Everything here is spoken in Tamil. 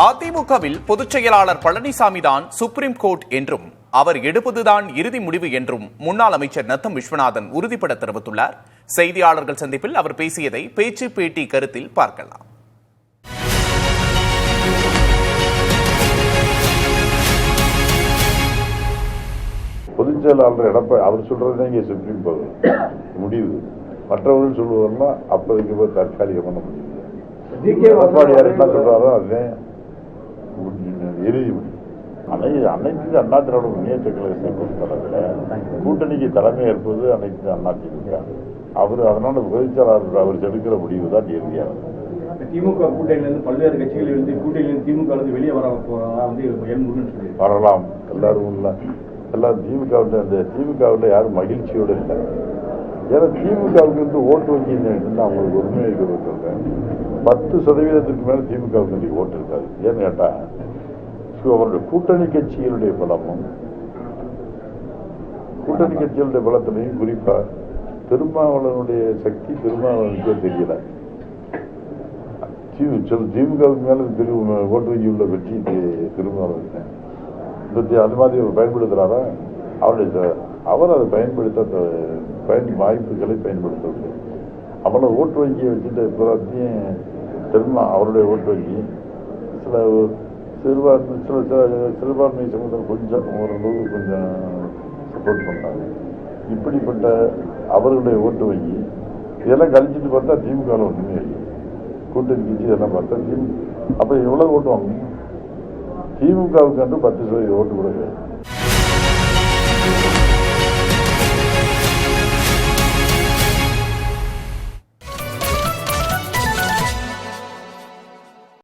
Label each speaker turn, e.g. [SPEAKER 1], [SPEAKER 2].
[SPEAKER 1] அதிமுகவில் பொதுச் செயலாளர் பழனிசாமி தான் சுப்ரீம் கோர்ட் என்றும் அவர் எடுப்பதுதான் இறுதி முடிவு என்றும் முன்னாள் அமைச்சர் நத்தம் விஸ்வநாதன் உறுதிபட தெரிவித்துள்ளார். செய்தியாளர்கள் சந்திப்பில் அவர் பேசியதை பேச்சு பேட்டி கருத்தில் பார்க்கலாம்.
[SPEAKER 2] பொதுச் செயலாளர் எடப்பாடி அவர் சொல்றதுதான் இங்கே சுப்ரீம் கோர்ட் முடிவு. மற்றவர்கள் சொல்வதெல்லாம் அப்போதைக்கு தற்காலிகமான முடிவு. எடப்பாடியார் என்ன சொல்றாரோ அதுதான் இறுதி முடிவு. அனைத்து அண்ணா திராவிட முன்னேற்ற கழகத்தை பொறுத்தளவில் கூட்டணிக்கு தலைமை ஏற்பது அனைத்து அதிமுக. அவர் அதனால பொதுச் செயலாளர் அவர் எடுக்கிற முடிவு தான் இறுதியானது.
[SPEAKER 3] திமுக கூட்டணியிலிருந்து பல்வேறு கட்சிகளிலிருந்து கூட்டணியிலிருந்து திமுக வெளியே
[SPEAKER 2] வரலாம். எல்லாரும் திமுகவில் அந்த திமுகவில் யாரும் மகிழ்ச்சியோடு இல்லை. ஏன்னா திமுகவுக்கு வந்து ஓட்டு வங்கி அவங்களுக்கு உண்மையை இருக்கிறது 10% மேல திமுகவுக்கு இன்னைக்கு ஓட்டு இருக்காது. ஏன்னு கேட்டா அவருடைய கூட்டணி கட்சிகளுடைய பலமும் கூட்டணி கட்சிகளுடைய பலத்திலையும் குறிப்பா திருமாவளவனுடைய சக்தி திருமாவளவனுக்கே தெரியல. திமுகவுக்கு மேல ஓட்டு வங்கி உள்ள வெற்றி திருமாவளவன் அது மாதிரி பயன்படுத்துறாரா? அவர் அதை பயன்படுத்த வாய்ப்புகளை பயன்படுத்தவில்லை. அவளை ஓட்டு வங்கியை வச்சுட்டு திரும்ப அவருடைய ஓட்டு வங்கி சில சிறுபான்மை சமூகம் கொஞ்சம் ஓரளவு கொஞ்சம் சப்போர்ட் பண்ணாங்க. இப்படிப்பட்ட அவர்களுடைய ஓட்டு வங்கி இதெல்லாம் கழிச்சிட்டு பார்த்தா திமுக ஒன்றுமே இல்லை. கூட்டணி கட்சி இதெல்லாம் பார்த்தா அப்ப எவ்வளவு ஓட்டு வாங்க? திமுகவுக்கு வந்து 10% ஓட்டு கூட கிடையாது.